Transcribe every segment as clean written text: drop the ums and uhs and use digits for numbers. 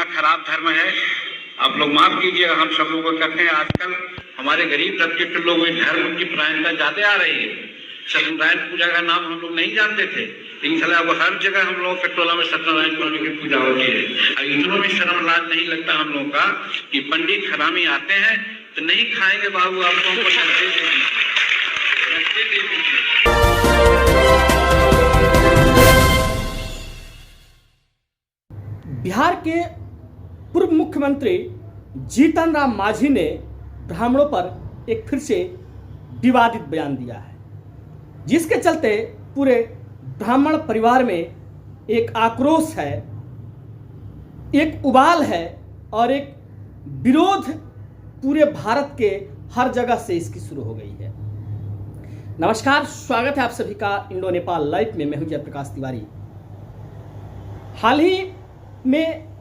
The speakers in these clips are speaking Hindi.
खराब धर्म है। आप लोग माफ कीजिएगा, हम सब लोग कहते हैं आजकल हमारे गरीब तबके के लोग धर्म की प्रायणता ज्यादा आ रही है। सत्यनारायण पूजा का नाम हम लोग नहीं जानते थे, लेकिन अब हर जगह हम लोगों के टोला में सत्यनारायण स्वामी की पूजा होती है। और इतना भी शर्म लाज नहीं लगता हम लोगों का कि पंडित हरामी आते हैं तो नहीं खाएंगे बाबू, आप लोगों को दे दीजिए। बिहार के पूर्व मुख्यमंत्री जीतन राम मांझी ने ब्राह्मणों पर एक फिर से विवादित बयान दिया है, जिसके चलते पूरे ब्राह्मण परिवार में एक आक्रोश है, एक उबाल है और एक विरोध पूरे भारत के हर जगह से इसकी शुरू हो गई है। नमस्कार, स्वागत है आप सभी का इंडो नेपाल लाइव में। मैं हूं जयप्रकाश तिवारी। हाल ही में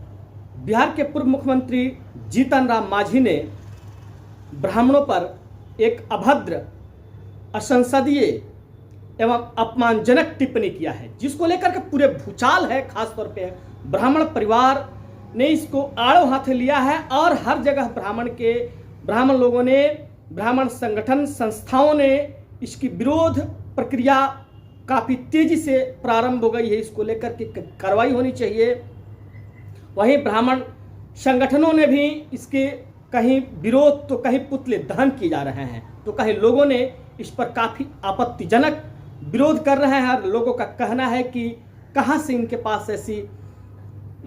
बिहार के पूर्व मुख्यमंत्री जीतन राम मांझी ने ब्राह्मणों पर एक अभद्र, असंसदीय एवं अपमानजनक टिप्पणी किया है, जिसको लेकर के पूरे भूचाल है। खासतौर पे ब्राह्मण परिवार ने इसको आड़ो हाथ लिया है और हर जगह ब्राह्मण लोगों ने, ब्राह्मण संगठन संस्थाओं ने इसकी विरोध प्रक्रिया काफ़ी तेजी से प्रारंभ हो गई है। इसको लेकर के कार्रवाई होनी चाहिए। वहीं ब्राह्मण संगठनों ने भी इसके कहीं विरोध तो कहीं पुतले दहन किए जा रहे हैं, तो कहीं लोगों ने इस पर काफ़ी आपत्तिजनक विरोध कर रहे हैं। और लोगों का कहना है कि कहां से इनके पास ऐसी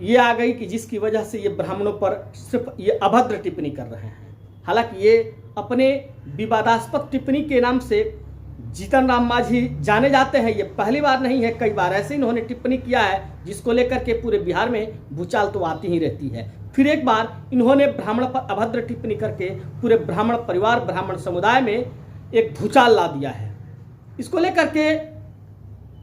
ये आ गई कि जिसकी वजह से ये ब्राह्मणों पर सिर्फ ये अभद्र टिप्पणी कर रहे हैं। हालांकि ये अपने विवादास्पद टिप्पणी के नाम से जीतन राम मांझी जाने जाते हैं। ये पहली बार नहीं है, कई बार ऐसे इन्होंने टिप्पणी किया है, जिसको लेकर के पूरे बिहार में भूचाल तो आती ही रहती है। फिर एक बार इन्होंने ब्राह्मण पर अभद्र टिप्पणी करके पूरे ब्राह्मण परिवार, ब्राह्मण समुदाय में एक भूचाल ला दिया है। इसको लेकर के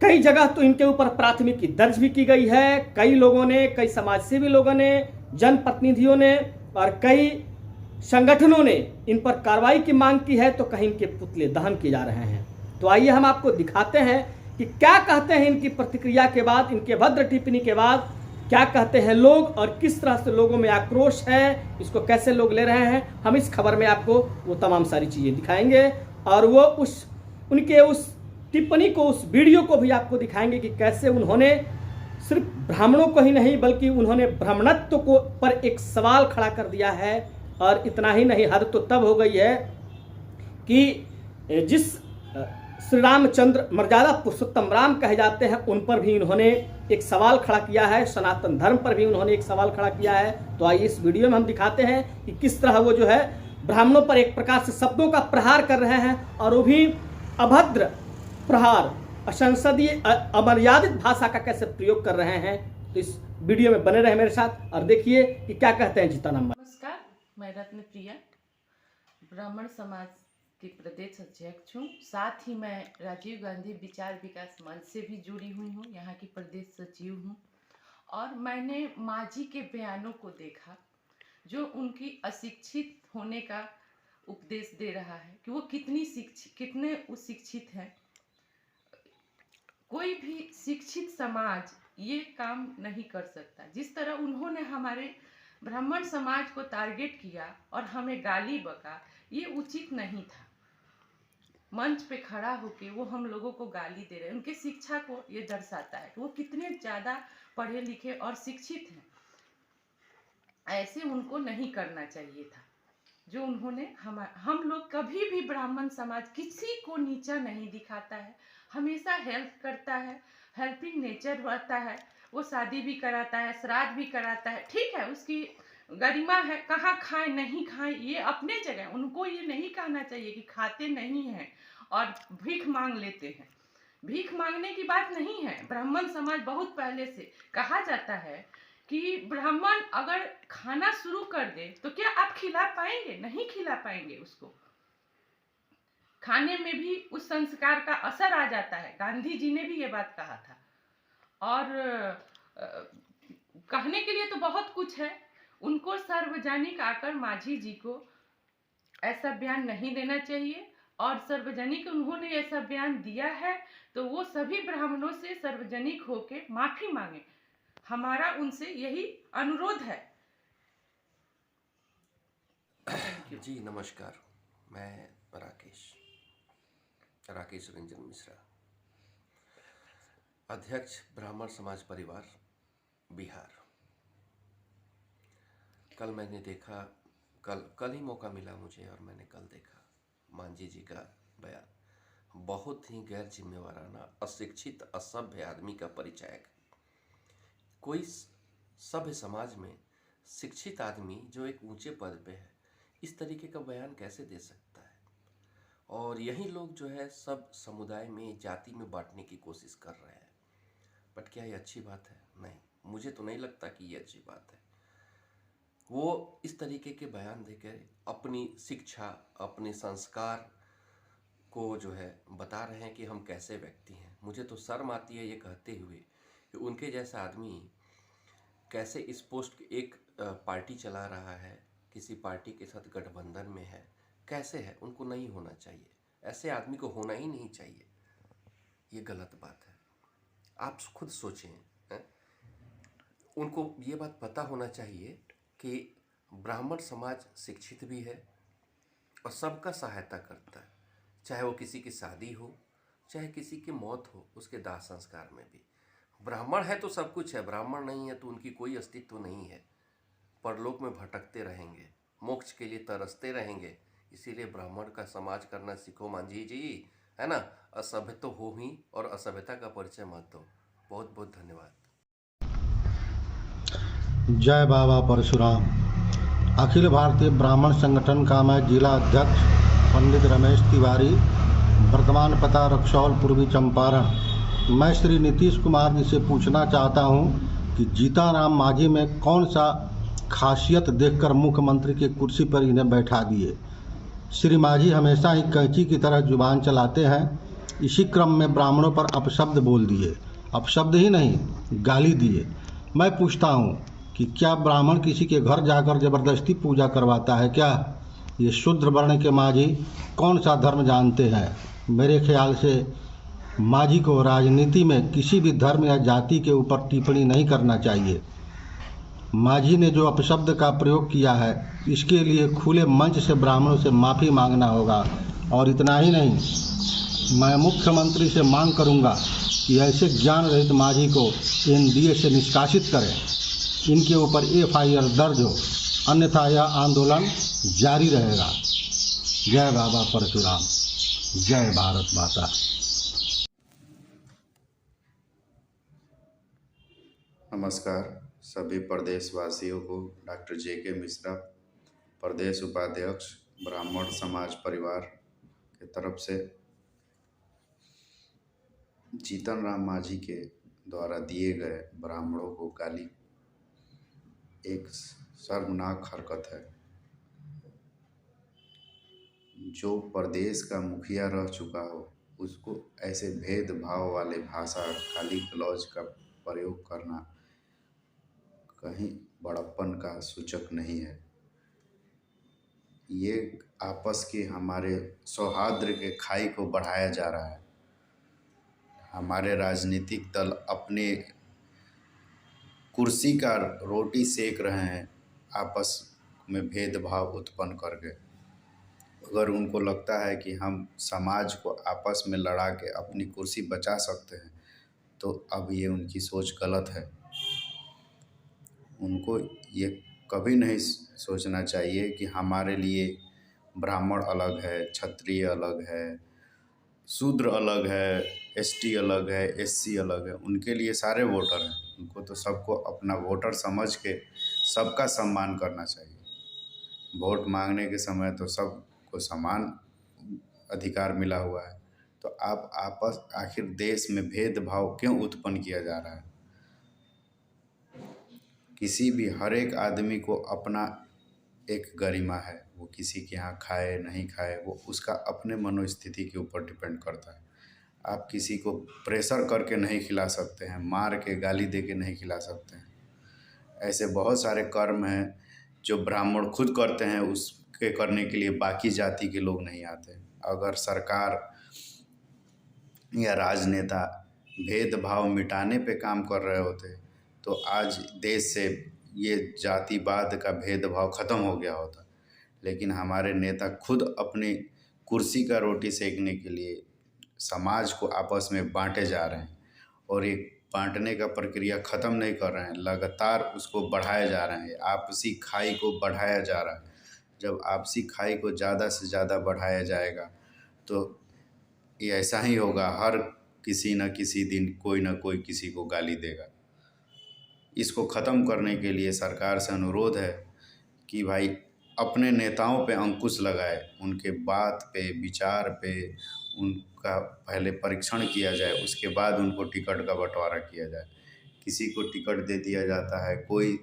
कई जगह तो इनके ऊपर प्राथमिकी दर्ज भी की गई है। कई लोगों ने, कई समाजसेवी लोगों ने, जनप्रतिनिधियों ने और कई संगठनों ने इन पर कार्रवाई की मांग की है, तो कहीं इनके पुतले दहन किए जा रहे हैं। तो आइए हम आपको दिखाते हैं कि क्या कहते हैं इनकी प्रतिक्रिया के बाद, इनके भद्र टिप्पणी के बाद क्या कहते हैं लोग और किस तरह से लोगों में आक्रोश है, इसको कैसे लोग ले रहे हैं। हम इस खबर में आपको वो तमाम सारी चीज़ें दिखाएंगे और वो उनके उस टिप्पणी को, उस वीडियो को भी आपको दिखाएंगे कि कैसे उन्होंने सिर्फ ब्राह्मणों को ही नहीं बल्कि उन्होंने ब्राह्मणत्व को पर एक सवाल खड़ा कर दिया है। और इतना ही नहीं, हद तो तब हो गई है कि जिस श्री रामचंद्र मर्यादा पुरुषोत्तम राम कहे जाते हैं, उन पर भी इन्होंने एक सवाल खड़ा किया है। सनातन धर्म पर भी उन्होंने एक सवाल खड़ा किया है। तो आइए इस वीडियो में हम दिखाते हैं कि किस तरह वो जो है ब्राह्मणों पर एक प्रकार से शब्दों का प्रहार कर रहे हैं, और वो भी अभद्र प्रहार, असंसदीय, अमर्यादित भाषा का कैसे प्रयोग कर रहे हैं। तो इस वीडियो में बने रहे मेरे साथ और देखिए कि क्या कहते हैं जीतन राम। नमस्कार, मैं रत्न प्रिया ब्राह्मण समाज की प्रदेश अध्यक्ष हूँ। साथ ही मैं राजीव गांधी विचार विकास मंच से भी जुड़ी हुई हूँ, यहाँ की प्रदेश सचिव हूँ। और मैंने मांझी के बयानों को देखा, जो उनकी अशिक्षित होने का उपदेश दे रहा है कि वो कितने शिक्षित हैं। कोई भी शिक्षित समाज ये काम नहीं कर सकता। जिस तरह उन्होंने हमारे ब्राह्मण समाज को टारगेट किया और हमें गाली बका, ये उचित नहीं था। मंच पे खड़ा होके वो हम लोगों को गाली दे रहे हैं, उनके शिक्षा को ये दर्शाता है कि वो कितने ज़्यादा पढ़े लिखे और शिक्षित हैं। ऐसे उनको नहीं करना चाहिए था जो उन्होंने। हम लोग कभी भी, ब्राह्मण समाज किसी को नीचा नहीं दिखाता है, हमेशा हेल्प करता है, हेल्पिंग नेचर रहता है। वो शादी भी कराता है, श्राद्ध भी कराता है, ठीक है, उसकी गरिमा है। कहाँ खाएं नहीं खाएं ये अपने जगह, उनको ये नहीं कहना चाहिए कि खाते नहीं हैं और भीख मांग लेते हैं। भीख मांगने की बात नहीं है। ब्राह्मण समाज बहुत पहले से कहा जाता है कि ब्राह्मण अगर खाना शुरू कर दे तो क्या आप खिला पाएंगे? नहीं खिला पाएंगे उसको। खाने में भी उस संस्कार का असर आ जाता है। गांधी जी ने भी ये बात कहा था। और कहने के लिए तो बहुत कुछ है। उनको सार्वजनिक आकर मांझी जी को ऐसा बयान नहीं देना चाहिए, और सार्वजनिक उन्होंने ऐसा बयान दिया है तो वो सभी ब्राह्मणों से सार्वजनिक होकर माफी मांगे। हमारा उनसे यही अनुरोध है जी नमस्कार। मैं राकेश रंजन मिश्रा, अध्यक्ष ब्राह्मण समाज परिवार बिहार। कल मैंने देखा, कल ही मौका मिला मुझे और मैंने कल देखा मांझी जी का बयान। बहुत ही गैर जिम्मेवाराना, अशिक्षित, असभ्य आदमी का परिचायक। कोई सभ्य समाज में शिक्षित आदमी जो एक ऊंचे पद पे है इस तरीके का बयान कैसे दे सकता है? और यही लोग जो है सब समुदाय में, जाति में बांटने की कोशिश कर रहे हैं। बट क्या ये अच्छी बात है? नहीं, मुझे तो नहीं लगता कि ये अच्छी बात है। वो इस तरीके के बयान देकर अपनी शिक्षा, अपने संस्कार को जो है बता रहे हैं कि हम कैसे व्यक्ति हैं। मुझे तो शर्म आती है ये कहते हुए कि उनके जैसा आदमी कैसे इस पोस्ट एक पार्टी चला रहा है, किसी पार्टी के साथ गठबंधन में है, कैसे है? उनको नहीं होना चाहिए, ऐसे आदमी को होना ही नहीं चाहिए। ये गलत बात है। आप खुद सोचें, हैं? उनको ये बात पता होना चाहिए कि ब्राह्मण समाज शिक्षित भी है और सबका सहायता करता है, चाहे वो किसी की शादी हो, चाहे किसी की मौत हो, उसके दाह संस्कार में भी। ब्राह्मण है तो सब कुछ है, ब्राह्मण नहीं है तो उनकी कोई अस्तित्व नहीं है। परलोक में भटकते रहेंगे, मोक्ष के लिए तरसते रहेंगे। इसीलिए ब्राह्मण का समाज करना सीखो मांझी जी, है ना? असभ्य तो हो ही, और असभ्यता का परिचय मत दो। बहुत बहुत धन्यवाद। जय बाबा परशुराम। अखिल भारतीय ब्राह्मण संगठन का मैं जिला अध्यक्ष पंडित रमेश तिवारी, वर्तमान पता रक्सौल, पूर्वी चंपारण। मैं श्री नीतीश कुमार जी से पूछना चाहता हूं कि जीतनराम मांझी में कौन सा खासियत देखकर मुख्यमंत्री की कुर्सी पर इन्हें बैठा दिए। श्री मांझी हमेशा ही कैंची की तरह जुबान चलाते हैं। इसी क्रम में ब्राह्मणों पर अपशब्द बोल दिए, अपशब्द ही नहीं गाली दिए। मैं पूछता हूं कि क्या ब्राह्मण किसी के घर जाकर जबरदस्ती पूजा करवाता है क्या? ये शूद्र वर्ण के मांझी कौन सा धर्म जानते हैं? मेरे ख्याल से मांझी को राजनीति में किसी भी धर्म या जाति के ऊपर टिप्पणी नहीं करना चाहिए। मांझी ने जो अपशब्द का प्रयोग किया है इसके लिए खुले मंच से ब्राह्मणों से माफ़ी मांगना होगा। और इतना ही नहीं, मैं मुख्यमंत्री से मांग करूंगा कि ऐसे ज्ञान रहित मांझी को एनडीए से निष्कासित करें, इनके ऊपर एफआईआर दर्ज हो, अन्यथा यह आंदोलन जारी रहेगा। जय बाबा परशुराम, जय भारत माता। नमस्कार सभी प्रदेशवासियों को। Doctor JK. मिश्रा, प्रदेश उपाध्यक्ष ब्राह्मण समाज परिवार के तरफ से जीतनराम मांझी के द्वारा दिए गए ब्राह्मणों को गाली एक शर्मनाक हरकत है। जो प्रदेश का मुखिया रह चुका हो उसको ऐसे भेदभाव वाले भाषा, गाली गलौज का प्रयोग करना कहीं बड़प्पन का सूचक नहीं है। ये आपस के हमारे सौहार्द के खाई को बढ़ाया जा रहा है। हमारे राजनीतिक दल अपने कुर्सी का रोटी सेक रहे हैं आपस में भेदभाव उत्पन्न करके। अगर उनको लगता है कि हम समाज को आपस में लड़ा के अपनी कुर्सी बचा सकते हैं तो अब ये उनकी सोच गलत है। उनको ये कभी नहीं सोचना चाहिए कि हमारे लिए ब्राह्मण अलग है, क्षत्रिय अलग है, शूद्र अलग है, एसटी अलग है, एससी अलग है। उनके लिए सारे वोटर हैं। उनको तो सबको अपना वोटर समझ के सबका सम्मान करना चाहिए। वोट मांगने के समय तो सबको समान अधिकार मिला हुआ है। तो आप आपस आखिर देश में भेदभाव क्यों उत्पन्न किया जा रहा है? किसी भी हर एक आदमी को अपना एक गरिमा है। वो किसी के यहाँ खाए नहीं खाए वो उसका अपने मनोस्थिति के ऊपर डिपेंड करता है। आप किसी को प्रेशर करके नहीं खिला सकते हैं, मार के गाली दे के नहीं खिला सकते हैं। ऐसे बहुत सारे कर्म हैं जो ब्राह्मण खुद करते हैं, उसके करने के लिए बाकी जाति के लोग नहीं आते। अगर सरकार या राजनेता भेदभाव मिटाने पे काम कर रहे होते तो आज देश से ये जातिवाद का भेदभाव ख़त्म हो गया होता। लेकिन हमारे नेता खुद अपनी कुर्सी का रोटी सेकने के लिए समाज को आपस में बांटे जा रहे हैं और एक बांटने का प्रक्रिया ख़त्म नहीं कर रहे हैं, लगातार उसको बढ़ाए जा रहे हैं। आपसी खाई को बढ़ाया जा रहा है। जब आपसी खाई को ज़्यादा से ज़्यादा बढ़ाया जाएगा तो ये ऐसा ही होगा, हर किसी न किसी दिन कोई न कोई किसी को गाली देगा। इसको ख़त्म करने के लिए सरकार से अनुरोध है कि भाई अपने नेताओं पे अंकुश लगाए, उनके बात पे, विचार पे उनका पहले परीक्षण किया जाए, उसके बाद उनको टिकट का बंटवारा किया जाए। किसी को टिकट दे दिया जाता है, कोई